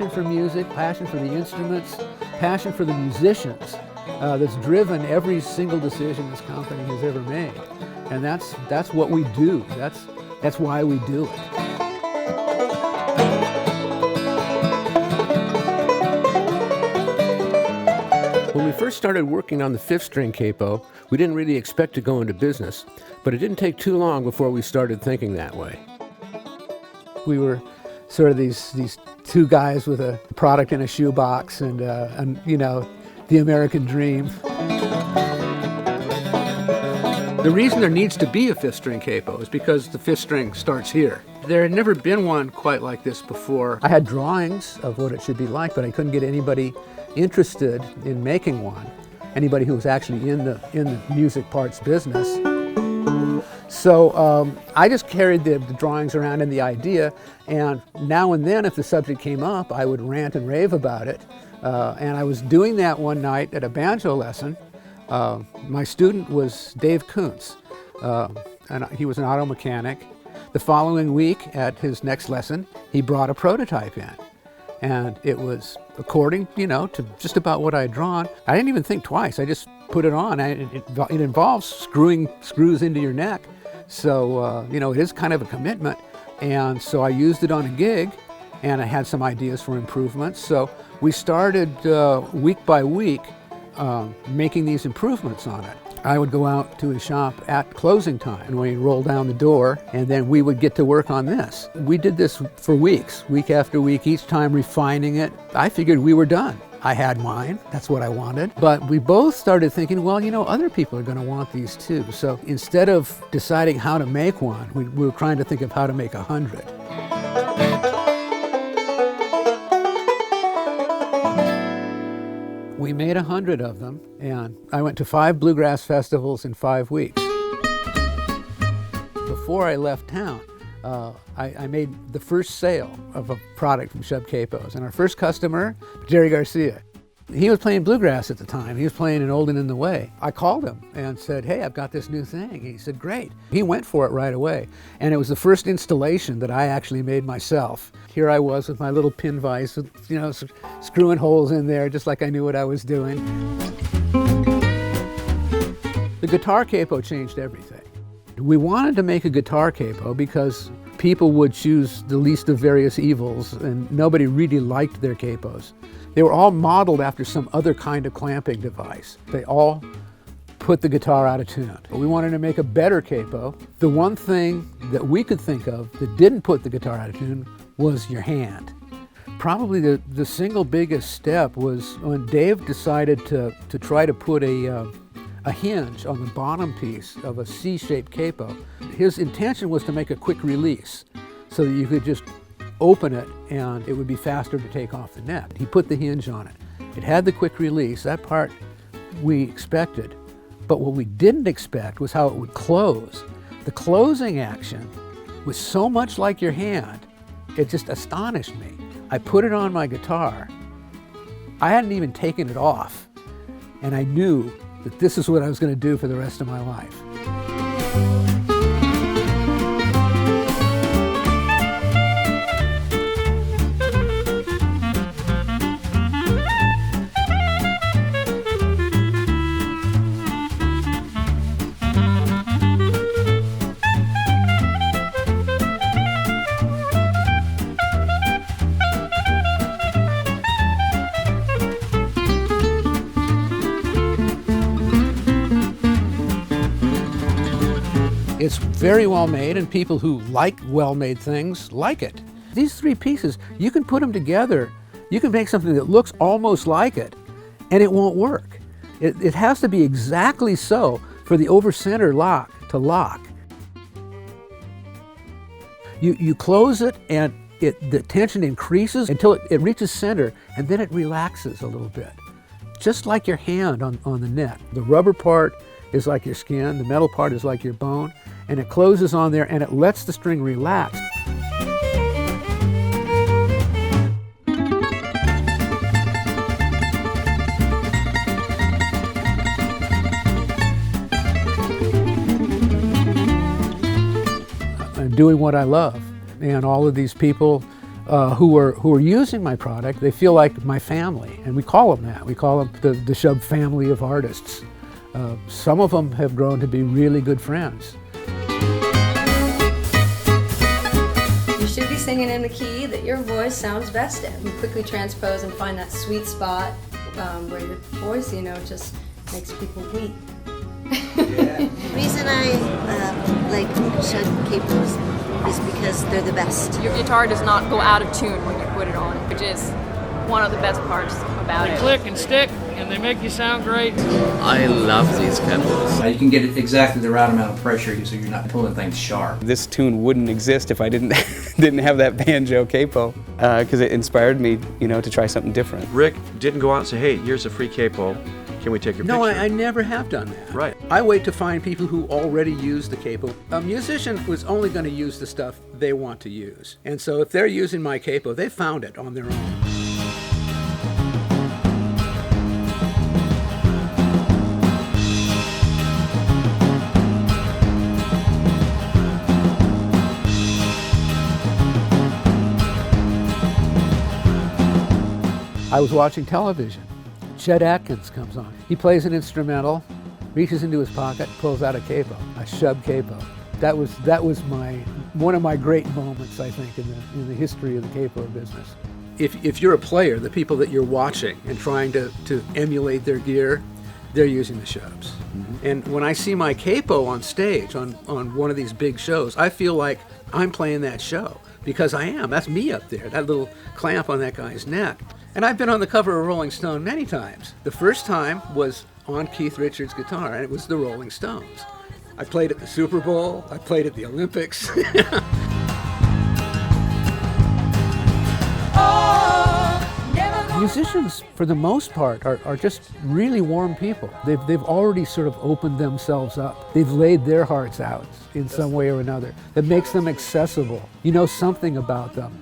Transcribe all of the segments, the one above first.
passion for music, passion for the instruments, passion for the musicians that's driven every single decision this company has ever made. And that's what we do. That's why we do it. When we first started working on the 5th string capo, we didn't really expect to go into business, but it didn't take too long before we started thinking that way. We were sort of these two guys with a product in a shoebox and you know, the American dream. The reason there needs to be a 5th string capo is because the 5th string starts here. There had never been one quite like this before. I had drawings of what it should be like, but I couldn't get anybody interested in making one. Anybody who was actually in the music parts business. So I just carried the drawings around and the idea, and now and then if the subject came up, I would rant and rave about it. And I was doing that one night at a banjo lesson. My student was Dave Kuntz, and he was an auto mechanic. The following week at his next lesson, he brought a prototype in. And it was according, you know, to just about what I had drawn. I didn't even think twice. I just put it on. It involves screwing screws into your neck. So, you know, it is kind of a commitment. And so I used it on a gig, and I had some ideas for improvements. So we started week by week making these improvements on it. I would go out to his shop at closing time, and we'd roll down the door, and then we would get to work on this. We did this for weeks, week after week, each time refining it. I figured we were done. I had mine, that's what I wanted. But we both started thinking, well, you know, other people are going to want these too. So instead of deciding how to make one, we were trying to think of how to make 100. We made 100 of them, and I went to 5 bluegrass festivals in 5 weeks. Before I left town, I made the first sale of a product from Shubb Capos, and our first customer, Jerry Garcia. He was playing bluegrass at the time. He was playing in Old and in the Way. I called him and said, hey, I've got this new thing. He said, great. He went for it right away. And it was the first installation that I actually made myself. Here I was with my little pin vise, with, you know, screwing holes in there just like I knew what I was doing. The guitar capo changed everything. We wanted to make a guitar capo because people would choose the least of various evils, and nobody really liked their capos. They were all modeled after some other kind of clamping device. They all put the guitar out of tune. We wanted to make a better capo. The one thing that we could think of that didn't put the guitar out of tune was your hand. Probably the single biggest step was when Dave decided to try to put a hinge on the bottom piece of a C-shaped capo. His intention was to make a quick release so that you could just open it and it would be faster to take off the net. He put the hinge on it. It had the quick release. That part we expected. But what we didn't expect was how it would close. The closing action was so much like your hand, it just astonished me. I put it on my guitar. I hadn't even taken it off, and I knew that this is what I was going to do for the rest of my life. It's very well made, and people who like well-made things like it. These 3 pieces, you can put them together. You can make something that looks almost like it, and it won't work. It has to be exactly so for the over-center lock to lock. You close it, and the tension increases until it reaches center, and then it relaxes a little bit. Just like your hand on the neck. The rubber part is like your skin, the metal part is like your bone, and it closes on there and it lets the string relax. I'm doing what I love, and all of these people who are using my product, they feel like my family, and we call them that. We call them the Shubb family of artists. Some of them have grown to be really good friends. You should be singing in the key that your voice sounds best in. You quickly transpose and find that sweet spot where your voice, just makes people weep. The reason I like Shubb Capos is because they're the best. Your guitar does not go out of tune when you put it on, which is one of the best parts about it. They click and stick, and they make you sound great. I love these Capos. You can get exactly the right amount of pressure so you're not pulling things sharp. This tune wouldn't exist if I didn't have that banjo capo, because it inspired me, to try something different. Rick didn't go out and say, "Hey, here's a free capo. Can we take your No, picture?" I never have done that. Right. I wait to find people who already use the capo. A musician was only going to use the stuff they want to use. And so if they're using my capo, they found it on their own. I was watching television. Chet Atkins comes on. He plays an instrumental, reaches into his pocket, pulls out a capo, a Shubb capo. That was one of my great moments, I think, in the history of the capo business. If you're a player, the people that you're watching and trying to emulate their gear, they're using the Shubbs. Mm-hmm. And when I see my capo on stage on one of these big shows, I feel like I'm playing that show, because I am. That's me up there, that little clamp on that guy's neck. And I've been on the cover of Rolling Stone many times. The first time was on Keith Richards' guitar, and it was the Rolling Stones. I played at the Super Bowl, I played at the Olympics. Musicians, for the most part, are just really warm people. They've already sort of opened themselves up. They've laid their hearts out in some way or another that makes them accessible. You know something about them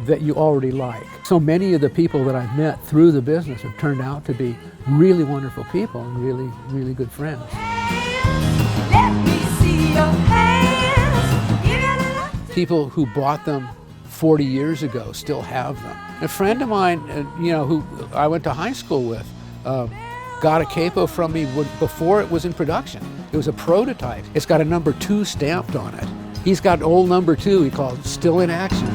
that you already like. So many of the people that I've met through the business have turned out to be really wonderful people and really, really good friends. People who bought them 40 years ago still have them. A friend of mine, who I went to high school with, got a capo from me before it was in production. It was a prototype. It's got a number 2 stamped on it. He's got old number 2, he called it, still in action.